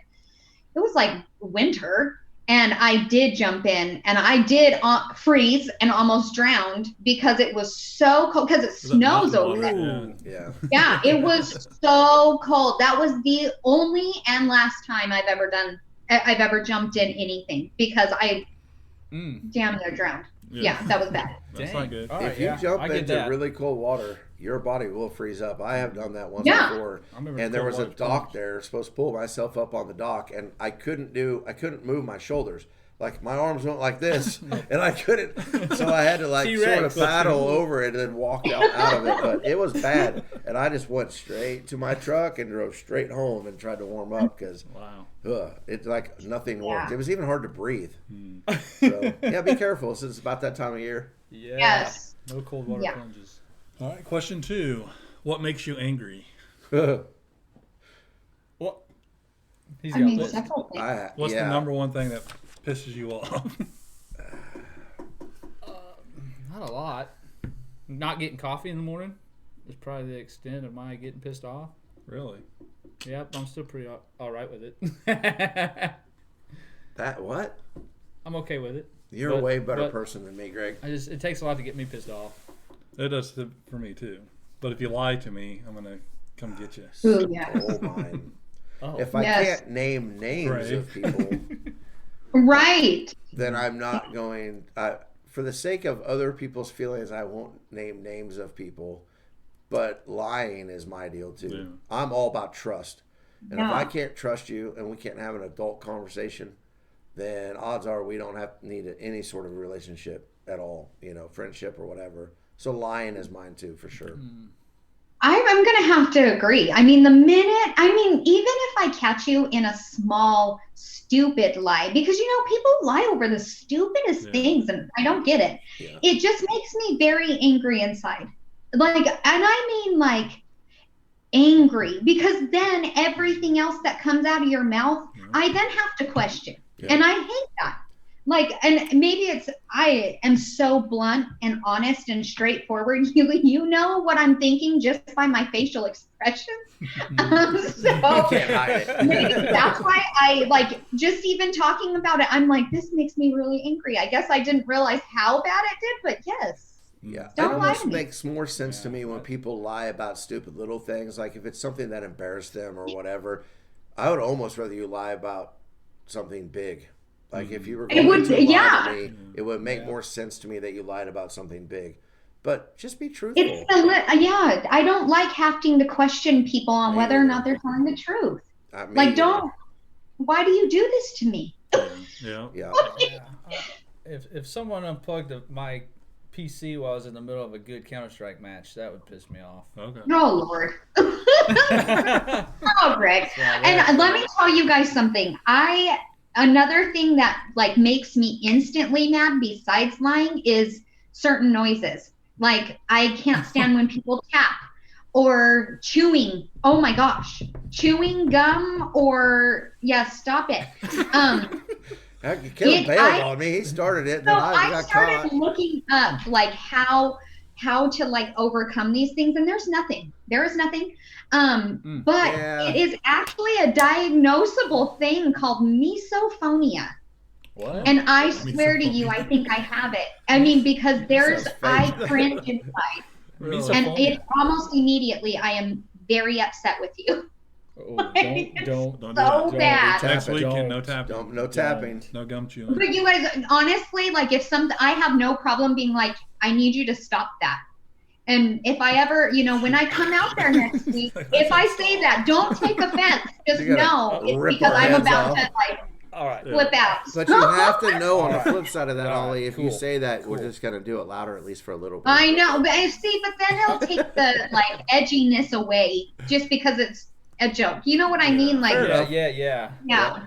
It was like winter. And I did jump in and I did freeze and almost drowned because it was so cold because it snows over there. Yeah. Yeah, it was so cold. That was the only and last time I've ever jumped in anything because I damn near drowned. Yeah, that was bad. That's not good. All right, If you jump I get into that. really cold water, your body will freeze up. I have done that once Yeah. before. I remember And there cold was a water dock plunge. there, supposed to pull myself up on the dock, and I couldn't move my shoulders. Like my arms went like this, and I couldn't. So I had to T-Rex. sort of paddle over it and then walk out of it. But it was bad, and I just went straight to my truck and drove straight home and tried to warm up because Wow. it's like nothing worked. Yeah. It was even hard to breathe. So yeah, be careful since it's about that time of year. Yeah. Yes. No cold water Yeah. plunges. All right. Question 2: what makes you angry? What? He's I got mean, list. several things. What's the number one thing that pisses you off? Not a lot. Not getting coffee in the morning is probably the extent of my getting pissed off. Really? Yep, I'm still pretty all right with it. That what? I'm okay with it. You're a But- way better but- person than me, Greg. It takes a lot to get me pissed off. It does for me too. But if you lie to me, I'm gonna come get you. Ooh, yes. Oh, mine. Oh, If I Yes. can't name names Right. of people, Right. then I'm not going. For the sake of other people's feelings, I won't name names of people. But lying is my deal too. Yeah. I'm all about trust. And if Yeah. I can't trust you and we can't have an adult conversation, then odds are we don't need any sort of relationship at all, friendship or whatever. So lying is mine too, for sure. I'm going to have to agree. I mean, even if I catch you in a small, stupid lie, because, people lie over the stupidest Yeah. things and I don't get it. Yeah. It just makes me very angry inside. Angry, because then everything else that comes out of your mouth, I then have to question. Yeah. And I hate that. And maybe I am so blunt and honest and straightforward. You know what I'm thinking just by my facial expressions. So Can't hide it. maybe that's why I just even talking about it, I'm like, this makes me really angry. I guess I didn't realize how bad it did, but yes. Yeah, it Don't lie almost to me. makes more sense to me when people lie about stupid little things. Like if it's something that embarrassed them or whatever, I would almost rather you lie about something big. Like if you were going would- to lie yeah. to me, it would make more sense to me that you lied about something big. But just be truthful. I don't like having to question people on whether or not they're telling the truth. Me either. Why do you do this to me? Yeah. Yeah. If someone unplugged my PC while I was in the middle of a good Counter-Strike match, that would piss me off. Okay. Oh, Lord. Oh, Greg. And let me tell you guys something. Another thing that makes me instantly mad besides lying is certain noises. Like I can't stand when people tap or chewing. Oh my gosh, chewing gum or stop it. Kevin bailed on me. He started it, then So I I got started caught. looking up like how to like overcome these things, and there's nothing. There is nothing. But Yeah. it is actually a diagnosable thing called misophonia. What? And I swear to you, I think I have it. I mean, because I cringe inside. Really? And it almost immediately, I am very upset with you. Oh, Don't do So that. bad. Next Tap it. weekend, no tapping. No tapping. No gum chewing. But you guys, honestly, like I have no problem being like, I need you to stop that. And if I ever, when I come out there next week, if I say that, don't take offense. Just You gotta know it's rip because our I'm heads about off. to like All right. flip out. But you have to know on the flip side of that, All right, Ollie, if you cool. say that, we're Cool. just going to do it louder, at least for a little bit. I know, but then he'll take the like edginess away just because it's a joke. You know what I mean? Like, Fair Yeah, enough. yeah. yeah.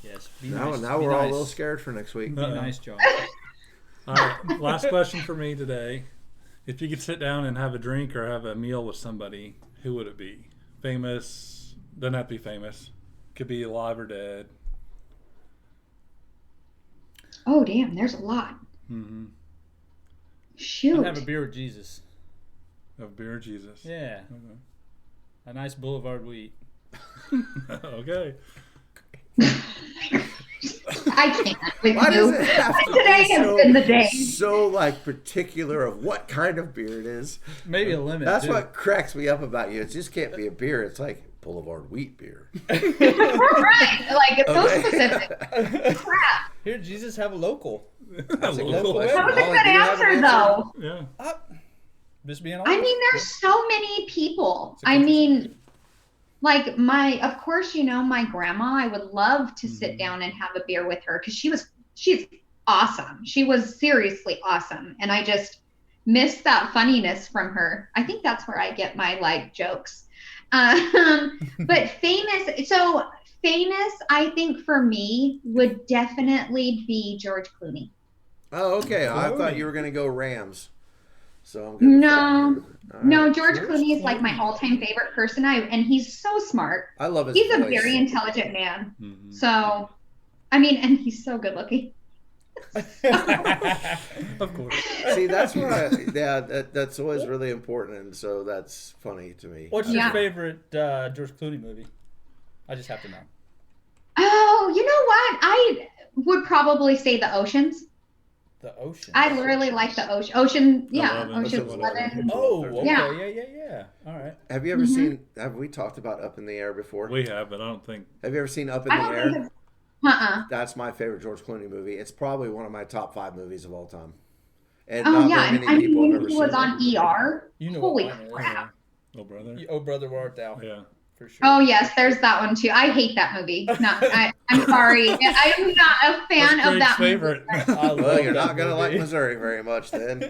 Yes. Be Now, nice. now Be we're all a nice. little scared for next week. Be nice, John. All right. Last question for me today. If you could sit down and have a drink or have a meal with somebody, who would it be? Famous? Doesn't have to be famous. Could be alive or dead. Oh damn, there's a lot. Mm-hmm. Shoot. I'd have a beer with Jesus. Of beer, Jesus. Yeah. Okay. A nice boulevard wheat. Okay. I can't with Why does you. it have to Today be has been the day. so like particular of what kind of beer it is? Maybe a lemon. That's too. what cracks me up about you. It just can't be a beer. It's like Boulevard wheat beer. Right. Like it's so Okay. specific. Crap. Here, Jesus, have a local. That's a Local. good That was a Ollie, good do you have an answer though. Yeah. Just being I honest. mean, there's so many people. a I good mean, like of course, my grandma, I would love to sit down and have a beer with her because she's awesome. She was seriously awesome. And I just miss that funniness from her. I think that's where I get my like jokes. But famous, I think for me would definitely be George Clooney. Oh, okay. I Clooney. thought you were going to go Rams. So I'm good. No, All no, right. George Clooney is like my all-time favorite person. And he's so smart. I love his He's a voice. very intelligent man. Mm-hmm. So, I mean, and he's so good looking. Of course. See, that's why, that's always really important, and so that's funny to me. What's your Yeah. favorite George Clooney movie? I just have to know. Oh, you know what? I would probably say the Oceans. The Ocean. I really like the Ocean. Yeah, 11. Ocean's Ocean's 11. Oh, okay. Yeah. Yeah. All right. Have you ever Mhm. seen? Have we talked about Up in the Air before? We have, but I don't think. Have you ever seen Up in I the don't Air? think it's. That's my favorite George Clooney movie. It's probably one of my top 5 movies of all time. And Oh not yeah, very and many I people mean have when ever he seen was on it. ER. You know Holy what mine is. crap! Oh, brother. Oh, brother, where art thou? Yeah. For sure. Oh yes, there's that one too. I hate that movie. No, I'm sorry. I'm not a fan That's of that Greg's movie. favorite. I love Well, you're that not going to like movie. Missouri very much then.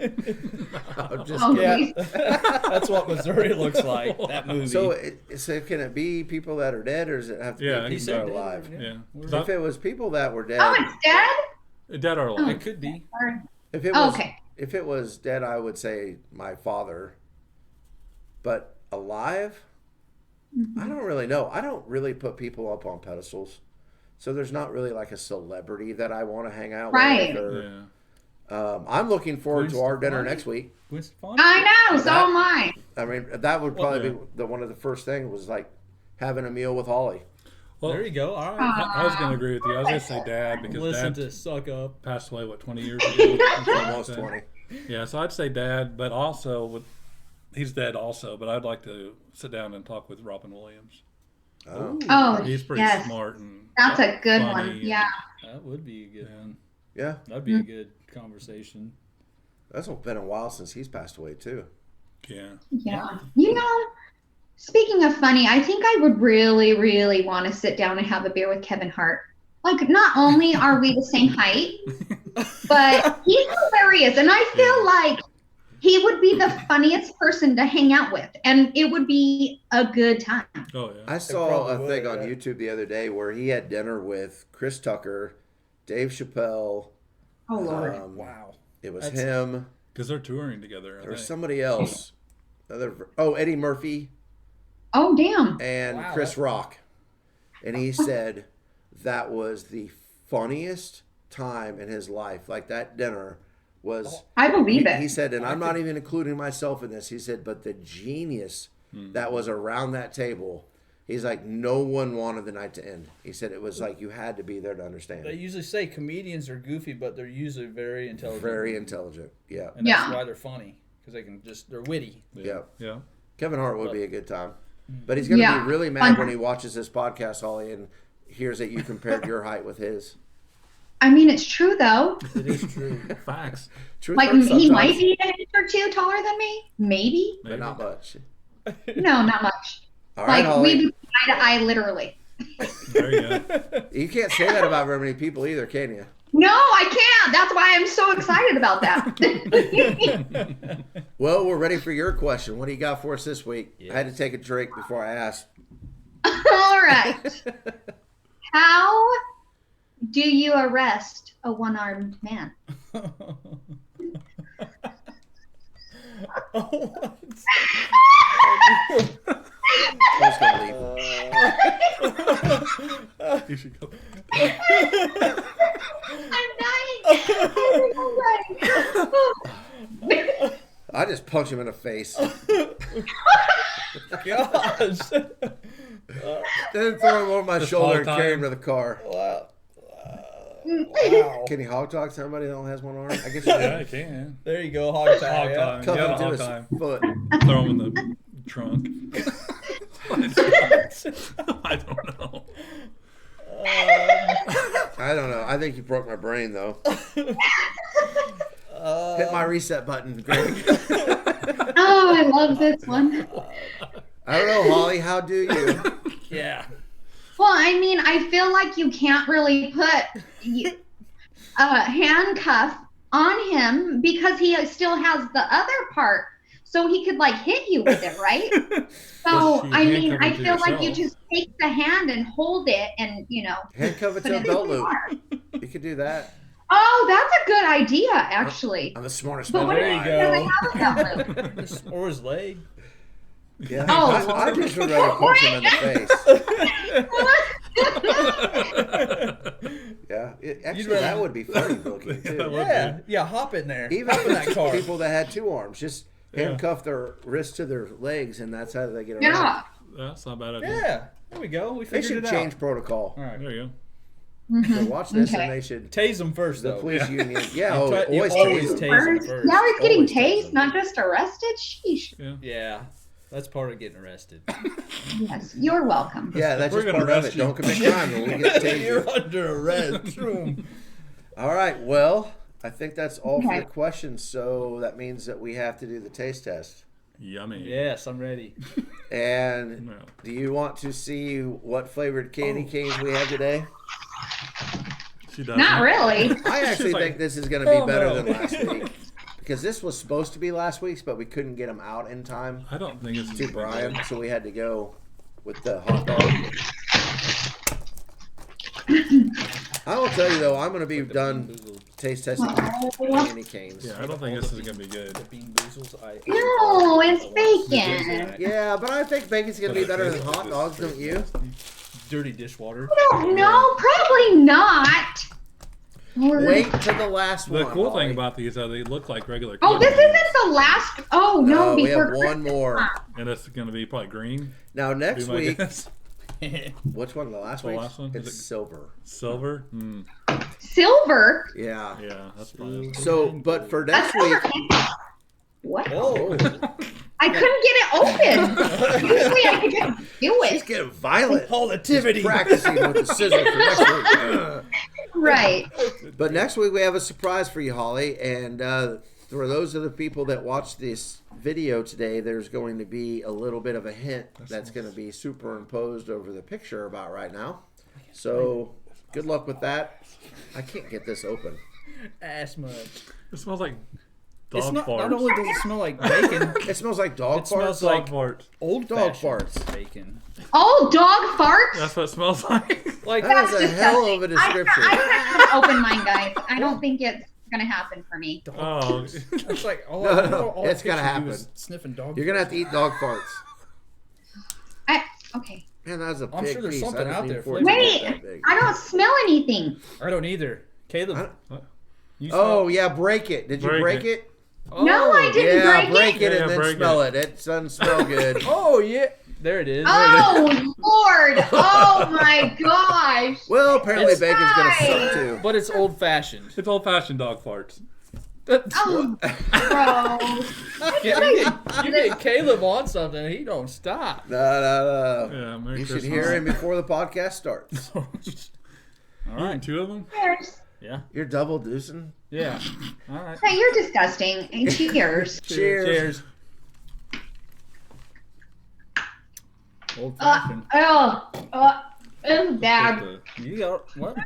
I'm just Oh, kidding. Yeah, that's what Missouri looks like. That movie. So can it be people that are dead, or does it have to Yeah, be he people said that are dead, alive? Yeah. If it was people that were dead, Oh, it's dead. Dead or alive. it could be. if it Oh, was okay. if it was dead, I would say my father. But alive, I don't really know. I don't really put people up on pedestals, so there's not really like a celebrity that I want to hang out Right. with. Or, Yeah. I'm looking forward to our dinner Stefani? next week. Gwen Stefani? I know. So That- am I. I mean, that would probably yeah. be one of the first things was like having a meal with Holly. Well, There you go. All right. I was going to agree with you. I was going to say dad because Listen dad to Suck Up. passed away, 20 years ago? Almost 20. Yeah, so I'd say dad, but also he's dead also, but I'd like to sit down and talk with Robin Williams. Oh. Oh, He's pretty yes. smart and That's a good funny one. and- Yeah. That would be a good Yeah. one. Yeah, That'd be a good conversation. that's been a while since he's passed away too. yeah. Yeah. Speaking of funny, I think I would really, really want to sit down and have a beer with Kevin Hart. Like, not only are we the same height, but he's hilarious. And I feel like he would be the funniest person to hang out with. And it would be a good time. Oh yeah. I saw probably a would, thing on yeah. YouTube the other day where he had dinner with Chris Tucker, Dave Chappelle. Oh, Lord. Wow. It was That's- him. Because they're touring together. I There was think. somebody else. Eddie Murphy Oh, damn. and Wow, Chris that's- Rock. And he said that was the funniest time in his life. Like that dinner was. I believe it. He said, and I'm not even including myself in this. He said, but the genius that was around that table. He's like, no one wanted the night to end. He said it was like you had to be there to understand. They usually say comedians are goofy, but they're usually very intelligent. Very intelligent. Yeah. And that's Yeah. why they're funny. Because they're witty. Yeah. Yeah. Kevin Hart would be a good time. But he's going to Yeah. be really mad when he watches this podcast, Holly, and hears that you compared your height with his. I mean, it's true though. It is true. Facts. Truth Like hurts he sometimes, might be an inch or two taller than me, maybe. but not much. No, not much. All right, Like Holly. we would eye to eye, literally. There you go. You can't say that about very many people either, can you? No, I can't. That's why I'm so excited about that. Well, we're ready for your question. What do you got for us this week? I had to take a drink before I asked. All right. How do you arrest a one-armed man? I was going to leave. You should go. I'm dying. I'm dying. I just punched him in the face. Gosh. Then throw him over my Just shoulder and hog carry time. him to the car. Wow. Wow. Can he hog talk somebody that only has one arm? I guess Yeah, I can. There you go, hog tie. Hog Yeah. time. Cuff Yeah, him to hog his time. foot. Throw him in the trunk. I don't know. I don't know. I think you broke my brain, though. Hit my reset button, Greg. Oh, I love this one. I don't know, Holly. How do you? Yeah. Well, I mean, I feel like you can't really put a handcuff on him because he still has the other part. So he could like hit you with it, right? So, But you I mean, handcuff I him to feel like you yourself. just take the hand and hold it and, Handcuff it put to a it in belt the loop. car. You could do that. Oh, that's a good idea, actually. I'm the smartest But man what There if you he go. doesn't have a belt loop? Or his leg. Yeah. Oh. I just would rather punch him in the face. Yeah. Actually, that would be funny looking, Yeah, too. would Yeah. Yeah, hop in there. Even hop in that car. people that had two arms, just Yeah. handcuff their wrists to their legs, and that's how they get around. Yeah. That's not a bad idea. Yeah. There we go. We They figured should it change out. protocol. All right. There you So watch this, Okay. and they should. Tase him first, The though. police Yeah. union. Yeah, You always always tase them. tase him first. Now he's getting Always tase tased, him. not just arrested. Sheesh. go. Yeah. Yeah. That's part of getting arrested. Yes, you're welcome. Yeah, that's We're just gonna part of arrest it. you. Don't commit crime, or we get tased. You're under arrest. All right. Well, I think that's all for Okay. the questions. So that means that we have to do the taste test. Yummy. Yes, I'm ready. And No. do you want to see what flavored candy canes we have today? She does. Not really. I actually She's like, think this is going to be "Oh, better no." than last week. Because this was supposed to be last week's, but we couldn't get them out in time I don't think it's to Brian, so we had to go with the hot dog. I will tell you though, I'm going to be done taste testing candy canes. Yeah, I don't think this is gonna be good. The bean boozles. No, it's bacon. Yeah, but I think bacon's going to be better than hot dogs, don't you? Dirty dishwater. No, probably not. Wait till the last one. The cool Holly. thing about these are they look like regular. Oh, candy this isn't the last. Oh no, No, we before have one more. and it's gonna be probably green. Now next Be my week, guess. which one? The last The week? last one? It's Is it- silver. Silver. Mm, silver. Yeah. yeah, that's fine. So, but for That's next silver. week, What? Oh. I couldn't get it open. Usually I could just do she's it. getting violent. Hollitivity. Practicing with the scissors for next week. Right. But next week we have a surprise for you, Holly. And for those of the people that watch this video today, there's going to be a little bit of a hint that's going to be superimposed over the picture about right now. So good luck with that. I can't get this open. Ass much. It smells like It's dog not farts. only does it smell like bacon, It smells like dog It smells farts. dog like- farts. old Dog fashioned farts. bacon. Oh, dog farts. That's what it smells like. Like That is That's a hell of a disgusting. description. I recommend open mine, guys. I don't think it's gonna happen for me. Oh, That's like all, No, all it's I gonna pictured you happen. was sniffing dog. You're gonna have to eat dog farts. Okay. Man, that was a I'm big sure there's piece. something I didn't out mean there for it to Wait, get that big. I don't smell anything. I don't either. Caleb. You Oh yeah, break it. Did you Break break it. it? No, I didn't Yeah, break it. it Yeah, and then break smell it. it. It doesn't smell good. Oh yeah. There it is. Oh Lord! Oh my gosh! Well, apparently It's bacon's gonna fine. suck too. But it's old fashioned. it's old-fashioned dog farts. Oh, gross! You get Caleb on something, he don't stop. No. Yeah, Merry You should Christmas. hear him before the podcast starts. All You right. eating 2 of them? Cheers. Yeah. You're double deucing. Yeah. All right. Hey, you're disgusting. And cheers. Cheers. Cheers. Old fashioned. It's bad. You got what?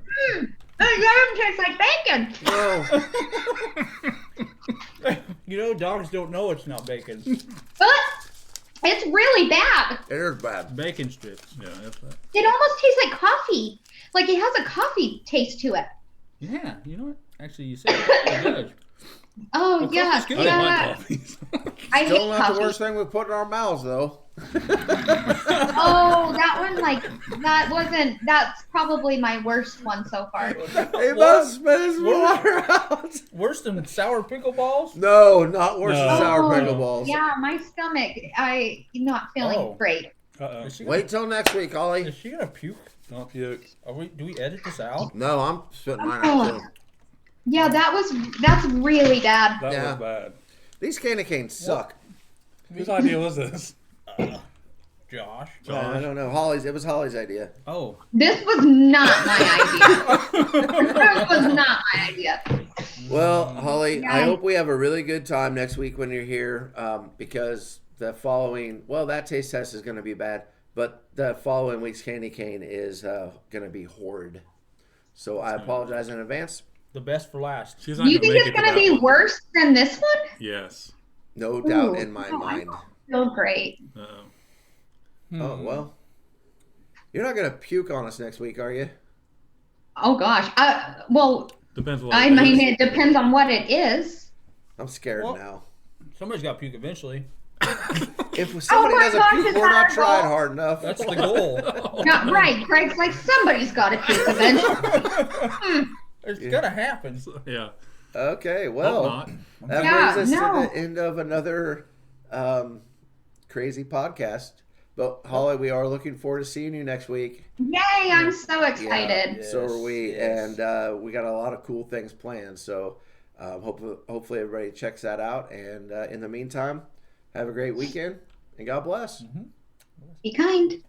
It doesn't taste like bacon. No, You know, dogs don't know it's not bacon. But it's really bad. it is bad. Bacon strips. Yeah, that's that. It almost tastes like coffee. Like it has a coffee taste to it. Yeah. You know what? Actually, you said it does. Oh Well, yeah, coffee's good. I don't yeah. like coffees. I Still hate not the coffee. worst thing we put in our mouths, though. Oh, that one that's probably my worst one so far. He must spit his water out. Worse than sour pickle balls? No, not worse No. than sour Oh, pickle balls. Yeah, my stomach, I'm not feeling Oh. great. Uh-oh. Is she Wait till next week, Ollie. Is she gonna puke? Don't puke. Do we edit this out? No, I'm spitting mine out too. Yeah, that's really bad. That Yeah. was bad. These candy canes suck. Whose idea was this? Josh. I don't know. It was Holly's idea. Oh. This was not my idea. This was not my idea. Well, Holly, I Yeah. hope we have a really good time next week when you're here, because the following, well, that taste test is going to be bad, but the following week's candy cane is going to be horrid. So I apologize in advance. The best for last. She's not You gonna think make it's it to gonna that be one. worse than this one? Yes. No doubt Ooh, in my no, I mind. feel great. Uh-oh. Oh, well. You're not going to puke on us next week, are you? Oh gosh. Well, Depends what I it mean, is. it depends on what it is. I'm scared Well- now. Somebody's got to puke eventually. If somebody my doesn't gosh, puke, is we're that not our trying goal? hard enough. That's the goal. Not right. Greg's like, somebody's got to puke eventually. It's gonna happen. Yeah. Okay, Hope well, not. that Yeah, brings us no. to the end of another crazy podcast. But Holly, we are looking forward to seeing you next week. Yay, I'm so excited. Yes, So are we, yes. and we got a lot of cool things planned. So hopefully everybody checks that out. And in the meantime, have a great weekend and God bless. Be kind.